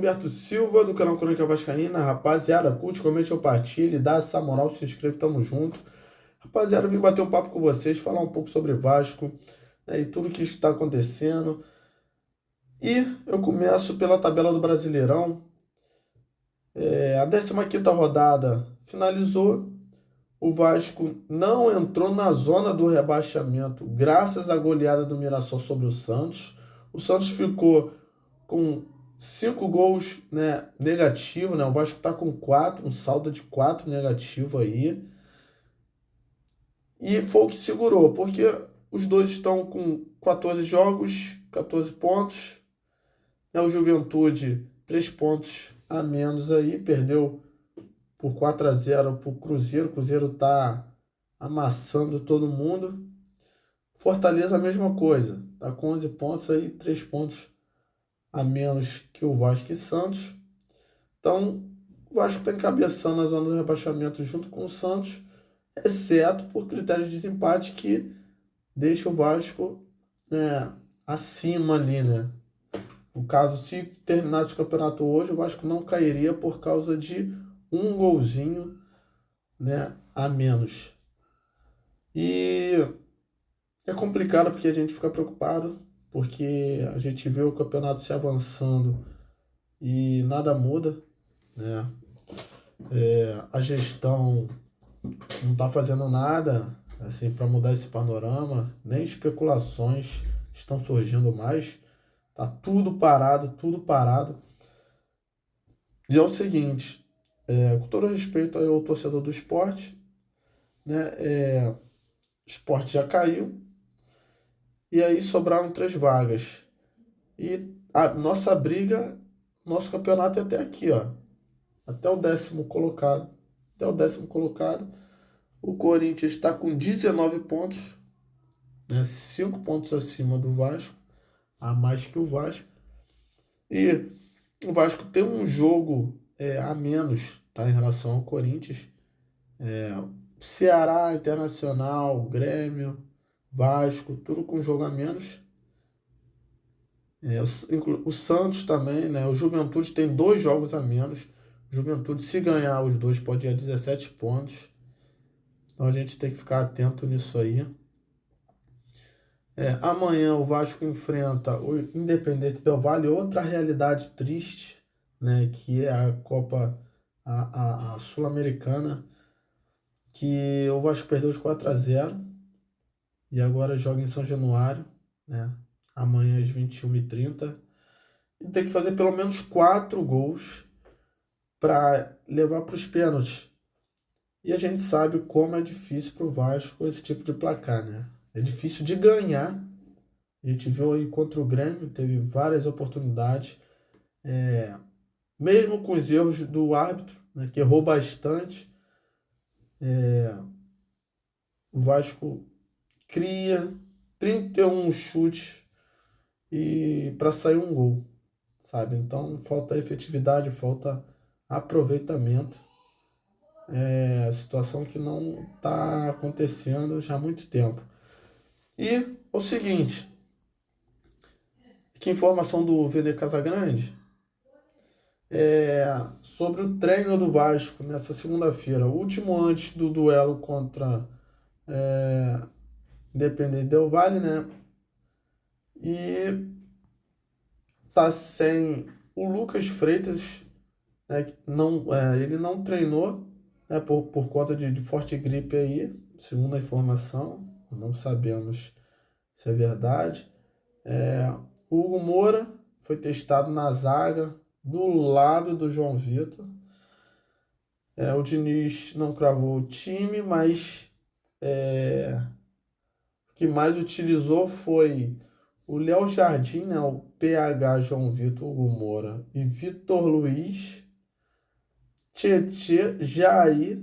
Heriberto Silva, do canal Crônica Vascaína. Rapaziada, curte, comente, compartilhe, dá essa moral, se inscreve, tamo junto. Rapaziada, eu vim bater um papo com vocês, falar um pouco sobre Vasco, né, e tudo que está acontecendo. E eu começo pela tabela do Brasileirão. A 15ª rodada finalizou. O Vasco não entrou na zona do rebaixamento graças à goleada do Mirassol sobre o Santos. O Santos ficou com 5 gols, né, negativo, né? O Vasco está com 4, um saldo de 4 negativo aí. E foi o que segurou, porque os dois estão com 14 jogos, 14 pontos. Né? O Juventude, 3 pontos a menos aí, perdeu por 4-0 para o Cruzeiro. O Cruzeiro está amassando todo mundo. Fortaleza, a mesma coisa. Está com 11 pontos aí, 3 pontos a menos que o Vasco e Santos. Então, o Vasco está encabeçando a zona do rebaixamento junto com o Santos, exceto por critérios de desempate que deixa o Vasco, né, acima ali, né? No caso, se terminasse o campeonato hoje, o Vasco não cairia por causa de um golzinho, né, a menos. E é complicado porque a gente fica preocupado, porque a gente vê o campeonato se avançando e nada muda, né? A gestão não está fazendo nada assim para mudar esse panorama, nem especulações estão surgindo mais. Tá tudo parado, tudo parado. E é o seguinte, com todo respeito ao torcedor do esporte, né? O esporte já caiu e aí sobraram 3 vagas. E a nossa briga, nosso campeonato é até aqui, ó. Até o 10º colocado. Até o 10º colocado. O Corinthians está com 19 pontos, né? 5 pontos acima do Vasco, a mais que o Vasco. E o Vasco tem um jogo a menos, tá, em relação ao Corinthians. Ceará, Internacional, Grêmio, Vasco, tudo com jogo a menos. O Santos também, né? O Juventude tem 2 jogos a menos. O Juventude, se ganhar os 2, pode ir a 17 pontos. Então a gente tem que ficar atento nisso aí. Amanhã o Vasco enfrenta o Independente Del Valle, outra realidade triste, né? Que é a Copa a Sul-Americana, que o Vasco perdeu os 4-0 e agora joga em São Januário, né? Amanhã às 21h30. E tem que fazer pelo menos 4 gols para levar para os pênaltis. E a gente sabe como é difícil para o Vasco esse tipo de placar, né? É difícil de ganhar. A gente viu aí contra o Grêmio, teve várias oportunidades. Mesmo com os erros do árbitro, né, que errou bastante, o Vasco cria 31 chutes e para sair um gol, sabe? Então falta efetividade, falta aproveitamento. Situação que não está acontecendo já há muito tempo. E o seguinte, que informação do Vene Casagrande sobre o treino do Vasco nessa segunda-feira, último antes do duelo contra Independente Del Valle, né? E tá sem o Lucas Freitas, né? Que não, ele não treinou, né? Por conta de forte gripe aí, segundo a informação, não sabemos se é verdade. O Hugo Moura foi testado na zaga do lado do João Vitor. O Diniz não cravou o time, mas o que mais utilizou foi o Léo Jardim, né, o PH João Vitor, Hugo Moura e Vitor Luiz, Tietê, Jair,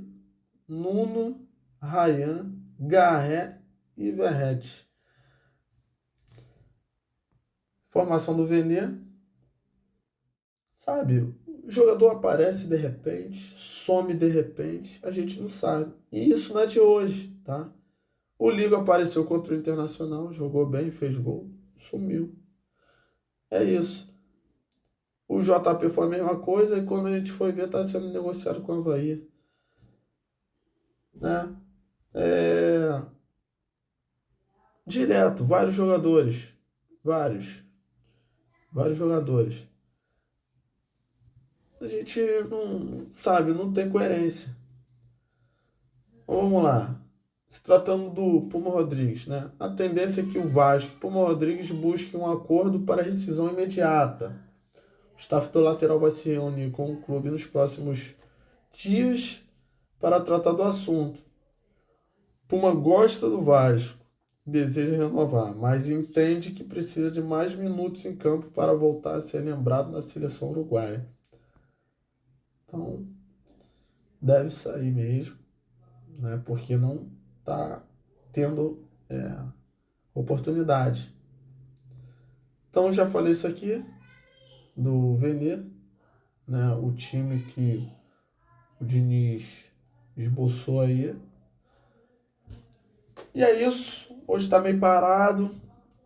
Nuno, Ryan, Garré e Verratti. Formação do Vene, sabe? O jogador aparece de repente, some de repente, a gente não sabe. E isso não é de hoje, tá? O Liga apareceu contra o Internacional, jogou bem, fez gol, sumiu. É isso. O JP foi a mesma coisa e quando a gente foi ver, está sendo negociado com o Avaí. Né? Direto, vários jogadores. Vários jogadores. A gente não sabe, não tem coerência. Vamos lá. Se tratando do Puma Rodrigues, né? A tendência é que o Vasco e Puma Rodrigues busquem um acordo para rescisão imediata. O staff do lateral vai se reunir com o clube nos próximos dias para tratar do assunto. Puma gosta do Vasco, deseja renovar, mas entende que precisa de mais minutos em campo para voltar a ser lembrado na seleção uruguaia. Então, deve sair mesmo, né? Porque não está tendo oportunidade. Então, já falei isso aqui do Vene, né? O time que o Diniz esboçou aí. E é isso. Hoje está meio parado,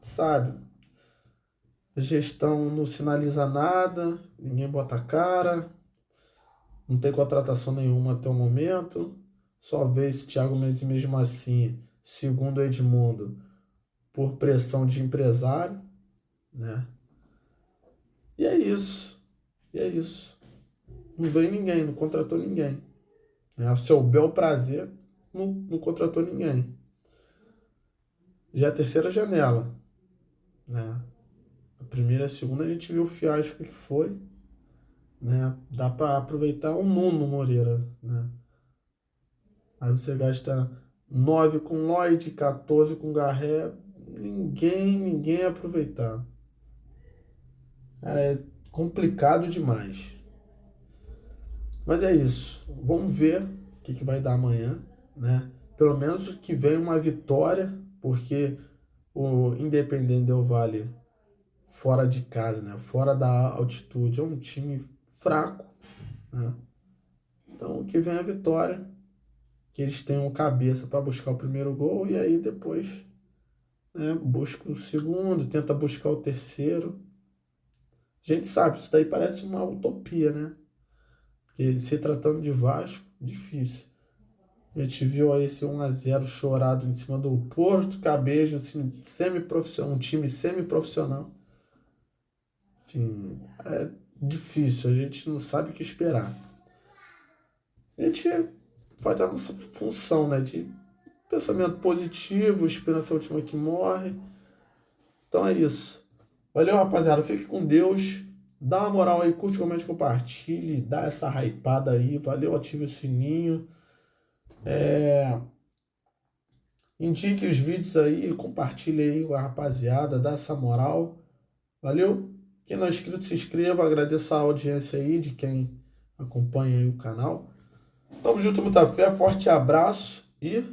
sabe? A gestão não sinaliza nada, ninguém bota a cara, não tem contratação nenhuma até o momento. Só vê esse Thiago Mendes mesmo assim, segundo o Edmundo, por pressão de empresário, né? E é isso. Não veio ninguém, não contratou ninguém. Ao seu bel prazer, não contratou ninguém. Já é a terceira janela, né? A primeira e a segunda a gente viu o fiasco que foi, né? Dá para aproveitar o Nuno Moreira, né? Aí você gasta 9 com Lloyd, 14 com Garré, ninguém ia aproveitar. É complicado demais. Mas é isso. Vamos ver o que vai dar amanhã, né? Pelo menos que venha uma vitória, porque o Independente Del Valle fora de casa, né? Fora da altitude, é um time fraco, né? Então que venha a vitória, que eles tenham cabeça para buscar o primeiro gol e aí depois, né, busca o segundo, tenta buscar o terceiro. A gente sabe, isso daí parece uma utopia, né? Porque se tratando de Vasco, difícil. A gente viu aí esse 1-0 chorado em cima do Porto Cabejo, assim, um time semi-profissional. Enfim, é difícil, a gente não sabe o que esperar. A gente faz a nossa função, né, de pensamento positivo, esperança é a última que morre. Então é isso. Valeu, rapaziada. Fique com Deus. Dá uma moral aí, curte, comente, compartilhe, dá essa hypada aí. Valeu, ative o sininho. Indique os vídeos aí, compartilhe aí com a rapaziada, dá essa moral. Valeu? Quem não é inscrito, se inscreva. Agradeço a audiência aí de quem acompanha aí o canal. Tamo junto, muita fé. Forte abraço e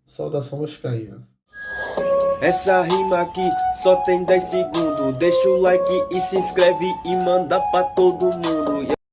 saudação vascaína. Essa rima aqui só tem 10 segundos. Deixa o like e se inscreve e manda pra todo mundo.